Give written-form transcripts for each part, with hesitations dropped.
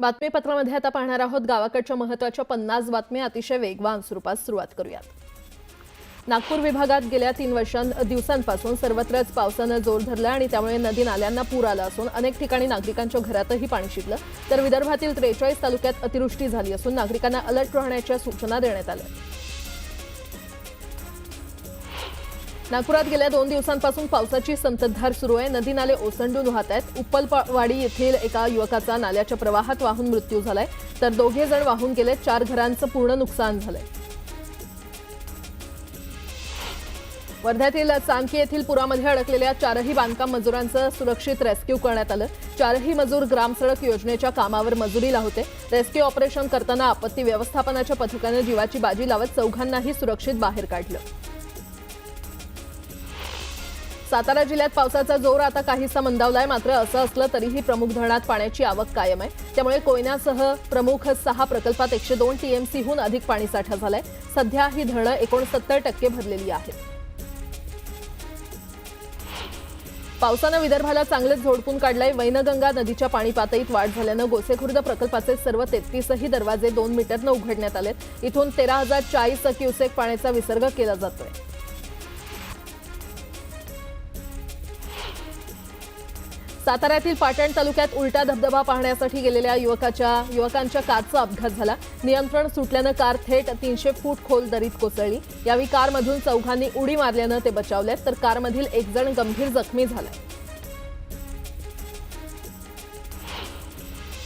बातमीपत्रामध्ये आता पाहणार आहोत गावाकडच्या महत्त्वाच्या 50 बातम्या अतिशय वेगवान स्वरूपात सुरुवात करूयात। नागपूर विभागात गेल्या 3 दिवसांपासून सर्वत्रच पावसाने जोर धरला आणि त्यामुळे नदी नाल्यांना पूर आला असून अनेक ठिकाणी नागरिकांच्या घरातही पाणी शिरलं। तर विदर्भातील 43 तालुक्यात अतिवृष्टी झाली असून नागरिकांना अलर्ट राहण्याच्या सूचना देण्यात आल्या। नागपुरात गेल्या 2 दिवसांपासून पावसाची संततधार सुरू आहे। नदी नाले ओसंडून वाहत आहेत। उप्पलवाडी येथील एका युवकाचा नाल्याच्या प्रवाहात वाहून मृत्यू झालाय, तर 2 जण वाहून गेले। 4 घरांचं पूर्ण नुकसान झालंय। वर्ध्यातील चांदकी येथील पुरामध्ये अडकलेल्या 4ही बांधकाम मजुरांचं सुरक्षित रेस्क्यू करण्यात आलं। 4ही मजूर ग्रामसडक योजनेच्या कामावर मजुरीला होते। रेस्क्यू ऑपरेशन करताना आपत्ती व्यवस्थापनाच्या पथकाने जीवाची बाजी लावत 4घांनाही सुरक्षित बाहेर काढलं। सातारा जिल्ह्यात पावसाचा जोर आता काहीसा मंदावलाय, मात्र असं असलं तरीही प्रमुख धरणात पाण्याची आवक कायम आहे। त्यामुळे कोयनासह प्रमुख 6 प्रकल्पात 102 टीएमसीहून अधिक पाणीसाठा झालाय। सध्या ही धरणं 69% भरलेली आहेत। पावसानं विदर्भाला चांगलेच झोडपून काढलंय। वैनगंगा नदीच्या पाणी पातळीत वाढ झाल्यानं गोसेखुर्द प्रकल्पाचे सर्व 33ही दरवाजे 2 मीटरनं उघडण्यात आलेत। इथून 13,040 क्युसेक पाण्याचा विसर्ग केला जातोय। साताऱ्यातील पाटण तालुक्यात उलटा धबधबा पाहण्यासाठी गेलेल्या युवकांच्या कारचा अपघात झाला। नियंत्रण सुटल्यानं कार थेट 300 फूट खोल दरीत कोसळली। यावेळी कारमधून 4घांनी उडी मारल्यानं ते बचावलेत, तर कारमधील 1 जण गंभीर जखमी झालाय।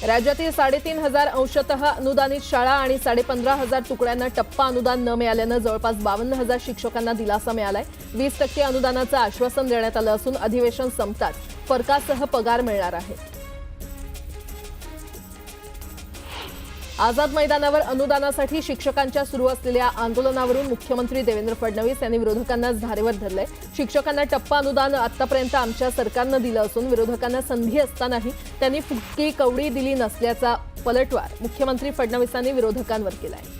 राज्यातील 3,500 अंशतः अनुदानित शाळा आणि 15,500 तुकड्यांना टप्पा अनुदान न मिळाल्यानं जवळपास 52,000 शिक्षकांना दिलासा मिळालाय। 20% अनुदानाचं आश्वासन देण्यात आलं असून अधिवेशन संपताच फरकासह पगार मिळणार आहे। आझाद मैदानावर अनुदानासाठी शिक्षकांच्या सुरू असलेल्या आंदोलनावरून मुख्यमंत्री देवेंद्र फडणवीस यांनी विरोधकांनाच धारेवर धरलंय। शिक्षकांना टप्पा अनुदान आतापर्यंत आमच्या सरकारनं दिलं असून विरोधकांना संधी असतानाही त्यांनी फुटकी कवडी दिली नसल्याचा पलटवार मुख्यमंत्री फडणवीसांनी विरोधकांवर केलाय।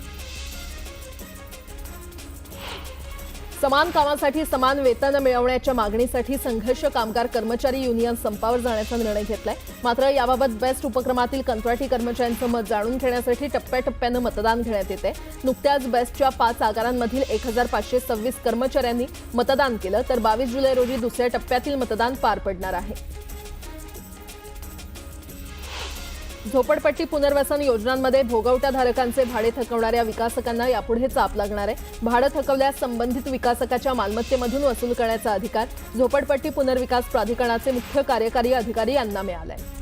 समान कामासाठी समान वेतन मिळवण्याच्या मागणीसाठी संघर्ष कामगार कर्मचारी युनियन संपावर जाण्याचा निर्णय घेतलाय। मात्र याबाबत बेस्ट उपक्रमातील कंत्राटी कर्मचाऱ्यांचं मत जाणून घेण्यासाठी टप्प्याटप्प्यानं मतदान घेण्यात येते। नुकत्याच बेस्टच्या 5 आगारांमधील 1,526 कर्मचाऱ्यांनी मतदान केलं, तर 22 जुलै रोजी दुसऱ्या टप्प्यातील मतदान पार पडणार आहे। झोपडपट्टी पुनर्वसन योजनांमध्ये भोगवटाधारकांचे भाडे थकवणाऱ्या विकासकांना यापुढे चाप लागणार आहे। भाडं थकवल्यास संबंधित विकासकाच्या मालमत्तेमधून वसूल करण्याचा अधिकार झोपडपट्टी पुनर्विकास प्राधिकरणाचे मुख्य कार्यकारी अधिकारी यांना मिळालाय।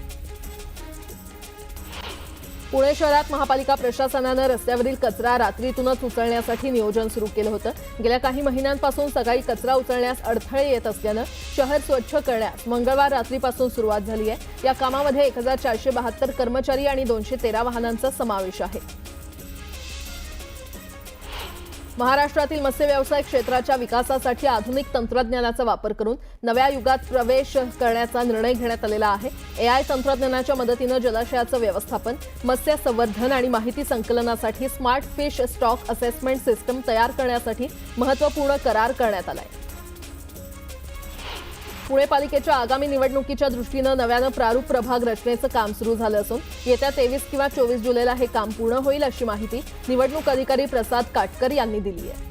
पुणे शहरात महापालिका प्रशासनानं रस्त्यावरील कचरा रात्रीतूनच उचलण्यासाठी नियोजन सुरू केलं होतं। गेल्या काही महिन्यांपासून सकाळी कचरा उचलण्यास अडथळे येत असल्यानं शहर स्वच्छ करण्यास मंगळवार रात्रीपासून सुरुवात झाली आहे। या कामामध्ये 1,472 कर्मचारी आणि 213 वाहनांचा समावेश आहे। महाराष्ट्रातील मत्स्य व्यवसाय क्षेत्राच्या विकासासाठी आधुनिक तंत्रज्ञानाचा वापर करून नव्या युगात प्रवेश करण्याचा निर्णय घेण्यात आलेला आहे। AI तंत्रज्ञानाच्या मदतीनं जलाशयाचं व्यवस्थापन, मत्स्य संवर्धन आणि माहिती संकलनासाठी smart fish stock assessment system तयार करण्यासाठी महत्त्वपूर्ण करार करण्यात आलाय। पुणे पालिकेच्या आगामी निवडणुकीच्या दृष्टीनं नव्यानं प्रारूप प्रभाग रचनेचं काम सुरू झालं असून येत्या 23 किंवा 24 जुलैला हे काम पूर्ण होईल, अशी माहिती निवडणूक अधिकारी प्रसाद काटकर यांनी दिली आहे।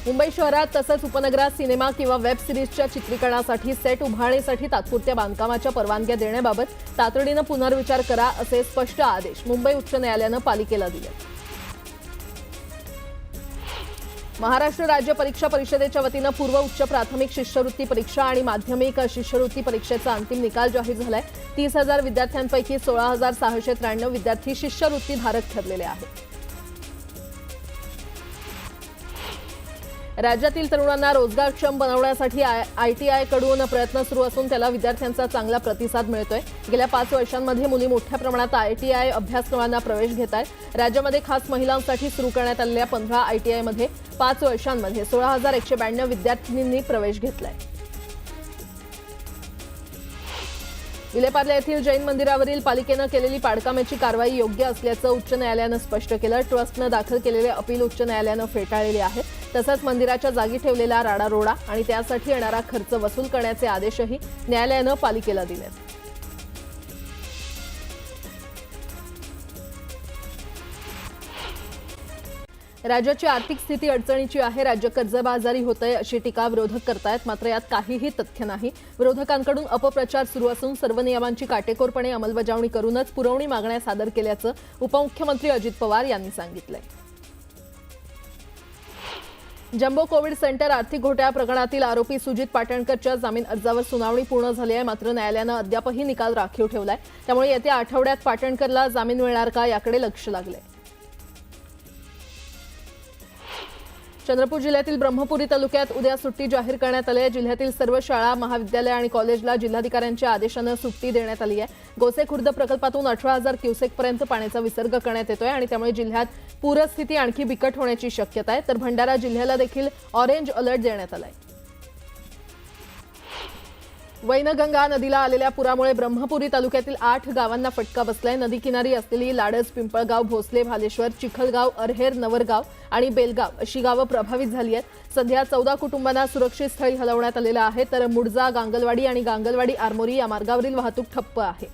मुंबई शहरात तसंच उपनगरात सिनेमा किंवा वेब सिरीजच्या चित्रीकरणासाठी सेट उभारणीसाठी तात्पुरत्या बांधकामाच्या परवानग्या देण्याबाबत तातडीनं पुनर्विचार करा, असे स्पष्ट आदेश मुंबई उच्च न्यायालयानं पालिकेला दिले। महाराष्ट्र राज्य परीक्षा परिषदेच्या वतीनं पूर्व उच्च प्राथमिक शिष्यवृत्ती परीक्षा आणि माध्यमिक शिष्यवृत्ती परीक्षेचा अंतिम निकाल जाहीर झालाय। 30,000 विद्यार्थ्यांपैकी 16,693 विद्यार्थी शिष्यवृत्ती धारक ठरलेले आहेत। राज्यातील तरुणांना रोजगारक्षम बनवण्यासाठी ITI कडून प्रयत्न सुरू असून त्याला विद्यार्थ्यांचा चांगला प्रतिसाद मिळतोय। गेल्या 5 वर्षांमध्ये मुली मोठ्या प्रमाणात ITI अभ्यासक्रमांना प्रवेश घेत आहेत। राज्यामध्ये खास महिलांसाठी सुरू करण्यात आलेल्या 15 ITI मध्ये 5 वर्षांमध्ये 16,192 विद्यार्थिनींनी प्रवेश घेतलाय। विलेपार्ले येथील जैन मंदिरावरील पालिकेनं केलेली पाडकामाची कारवाई योग्य असल्याचं उच्च न्यायालयानं स्पष्ट केलं। ट्रस्टनं दाखल केलेले अपील उच्च न्यायालयानं फेटाळलेले आहे। तसंच मंदिराच्या जागी ठेवलेला राडारोडा आणि त्यासाठी येणारा खर्च वसूल करण्याचे आदेशही न्यायालयानं पालिकेला दिलेत। राज्याची आर्थिक स्थिती अडचणीची आहे, राज्य कर्जबाजारी होतंय अशी टीका विरोधक करतायत. मात्र यात काहीही तथ्य नाही. विरोधकांकडून अपप्रचार सुरू असून सर्व नियमांची काटेकोरपणे अंमलबजावणी करूनच पुरवणी मागण्या सादर केल्याचं उपमुख्यमंत्री अजित पवार यांनी सांगितलंय. जम्बो कोविड सेंटर आर्थिक घोटाळा प्रकरणातील आरोपी सुजित पाटणकरच्या जामीन अर्जावर सुनावणी पूर्ण झाली आहे. मात्र न्यायालयानं अद्यापही निकाल राखीव ठेवलाय. त्यामुळे येत्या आठवड्यात पाटणकरला जामीन मिळणार का याकडे लक्ष लागलंय. चंद्रपूर जिल्ह्यातील ब्रह्मपुरी तालुक्यात उद्या सुट्टी जाहीर करण्यात आली आहे. जिल्ह्यातील सर्व शाळा, महाविद्यालय आणि कॉलेजला जिल्हाधिकाऱ्यांच्या आदेशानं सुट्टी देण्यात आली आहे. गोसे खुर्द प्रकल्पातून 18,000 क्युसेकपर्यंत पाण्याचा विसर्ग करण्यात येतोय आणि त्यामुळे जिल्ह्यात पूरस्थिती आणखी बिकट होण्याची शक्यता आहे. तर भंडारा जिल्ह्याला देखील ऑरेंज अलर्ट देण्यात आलाय. वैनगंगा नदीला आलेल्या पुरामुळे ब्रह्मपुरी तालुक्यातील 8 गावांना फटका बसलाय. नदी किनारी असलेली लाडज, पिंपळगाव, भोसले, भालेश्वर, चिखलगाव, अरहेर, नवरगाव आणि बेलगाव अशी गावं प्रभावित झाली आहेत. सध्या 14 कुटुंबांना सुरक्षित स्थळी हलवण्यात आलेलं आहे. तर मुडजा, गांगलवाडी आणि गांगलवाडी आरमोरी या मार्गावरील वाहतूक ठप्प आहे.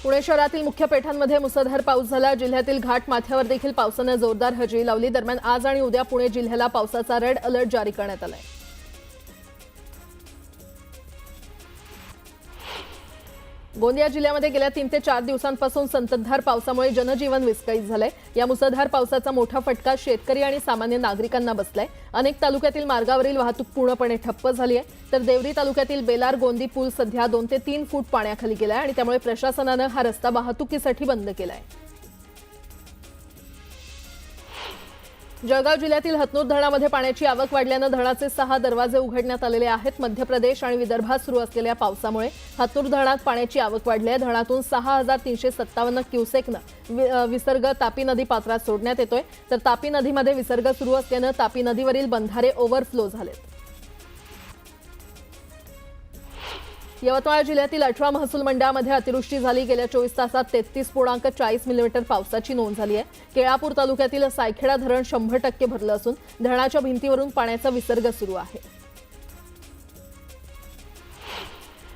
पुणे शहरातील मुख्य पेठांमध्ये मुसळधार पाऊस झाला. जिल्ह्यातील घाट माथ्यावर देखील पावसानं जोरदार हजेरी लावली. दरम्यान आज आणि उद्या पुणे जिल्ह्याला पावसाचा रेड अलर्ट जारी करण्यात आलाय. गोंदिया जिल्ह्यामध्ये गेल्या 3 ते 4 दिवसांपासून संततधार पावसामुळे जनजीवन विस्कळीत झालंय. या मुसळधार पावसाचा मोठा फटका शेतकरी आणि सामान्य नागरिकांना बसलाय. अनेक तालुक्यातील मार्गावरील वाहतूक पूर्णपणे ठप्प झाली आहे. तर देवरी तालुक्यातील बेलार गोंदी पूल सध्या 2 ते 3 फूट पाण्याखाली गेलाय आणि त्यामुळे प्रशासनानं हा रस्ता वाहतुकीसाठी बंद केलाय. जळगाव जिल्ह्यातील हतनूर धरणामध्ये पाण्याची आवक वाढल्यानं धरणाचे 6 दरवाजे उघडण्यात आलेले आहेत. मध्य प्रदेश आणि विदर्भात सुरू असलेल्या पावसामुळे हतनूर धरणात पाण्याची आवक वाढली आहे. धरणातून 6,357 क्युसेकनं विसर्ग तापी नदी पात्रात सोडण्यात येतोय. तर तापी नदीमध्ये विसर्ग सुरू असल्यानं तापी नदीवरील बंधारे ओव्हरफ्लो झालेत. यवतमाळ जिल्ह्यातील 18 महसूल मंडळामध्ये अतिवृष्टी झाली. गेल्या 24 तासात 33.40 मिलीमीटर पावसाची नोंद झाली आहे. केळापूर तालुक्यातील सायखेडा धरण 100% भरलं असून धरणाच्या भिंतीवरून पाण्याचा विसर्ग सुरू आहे.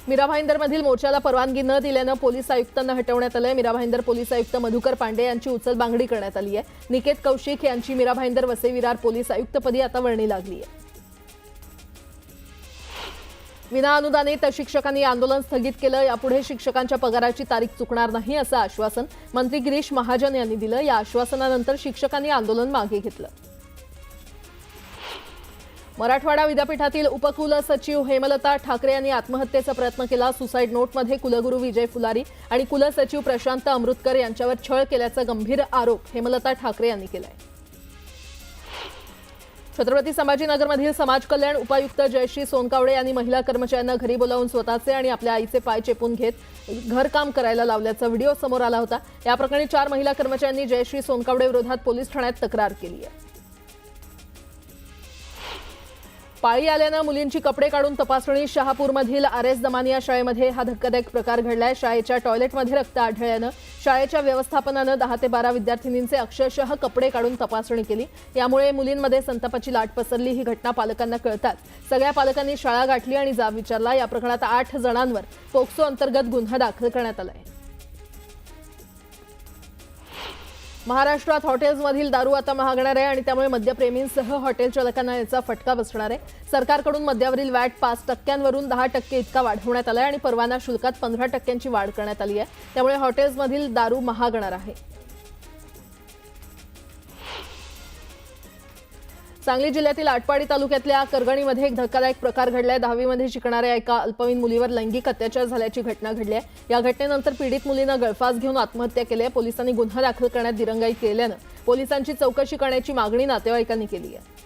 मीरा भाईंदरमधील मोर्चाला परवानगी न दिल्यानं पोलीस आयुक्तांना हटवण्यात आलंय. मीरा भाईंदर पोलीस आयुक्त मधुकर पांडे यांची उचलबांगडी करण्यात आली आहे. निकेत कौशिक यांची मीरा भाईंदर वसई विरार पोलीस आयुक्तपदी आता वर्णी लागली आहे. विना अनुदानित शिक्षकांनी आंदोलन स्थगित केलं. यापुढे शिक्षकांच्या पगाराची तारीख चुकणार नाही असं आश्वासन मंत्री गिरीश महाजन यांनी दिलं. या आश्वासनानंतर शिक्षकांनी आंदोलन मागे घेतलं. मराठवाडा विद्यापीठातील उपकुलसचिव हेमलता ठाकरे यांनी आत्महत्येचा प्रयत्न केला. सुसाईड नोटमध्ये कुलगुरू विजय फुलारी आणि कुलसचिव प्रशांत अमृतकर यांच्यावर छळ केल्याचा गंभीर आरोप हेमलता ठाकरे यांनी केलाय. छत्रपती संभाजीनगरमधील समाज कल्याण उपायुक्त जयश्री सोनकावडे यांनी महिला कर्मचाऱ्यांना घरी बोलावून स्वतःचे आणि आपल्या आईचे पाय चेपून घेत घरकाम करायला लावल्याचा व्हिडिओ समोर आला होता. या प्रकरणी 4 महिला कर्मचाऱ्यांनी जयश्री सोनकावडे विरोधात पोलीस ठाण्यात तक्रार केली आहे. पाळी आल्यानं मुलींची कपडे काढून तपासणी. शहापूरमधील आरएस दमानिया शाळेमध्ये हा धक्कादायक प्रकार घडलाय. शाळेच्या टॉयलेटमध्ये रक्त आढळल्यानं शाळेच्या व्यवस्थापनानं 10 ते 12 विद्यार्थिनींचे अक्षरशः कपडे काढून तपासणी केली. यामुळे मुलींमध्ये संतापाची लाट पसरली. ही घटना पालकांना कळताच सगळ्या पालकांनी शाळा गाठली आणि जाब विचारला. या प्रकरणात 8 जणांवर पोक्सो अंतर्गत गुन्हा दाखल करण्यात आलाय. महाराष्ट्रात हॉटेल्समधील दारू आता महागणार आहे आणि त्यामुळे मद्यप्रेमींसह हॉटेल चालकांना याचा फटका बसणार आहे. सरकारकडून मद्यावरील वॅट 5% 10% इतका वाढवण्यात आलाय आणि परवाना शुल्कात 15% वाढ करण्यात आली आहे. त्यामुळे हॉटेल्समधील दारू महागणार आहे. सांगली जिल्ह्यातील आटपाडी तालुक्यातल्या करगणीमध्ये एक धक्कादायक प्रकार घडलाय. 10वीमध्ये शिकणाऱ्या एका अल्पवयीन मुलीवर लैंगिक अत्याचार झाल्याची घटना घडली आहे. या घटनेनंतर पीडित मुलीनं गळफास घेऊन आत्महत्या केली आहे. पोलिसांनी गुन्हा दाखल करण्यात दिरंगाई केल्यानं पोलिसांची चौकशी करण्याची मागणी नातेवाईकांनी केली आहे.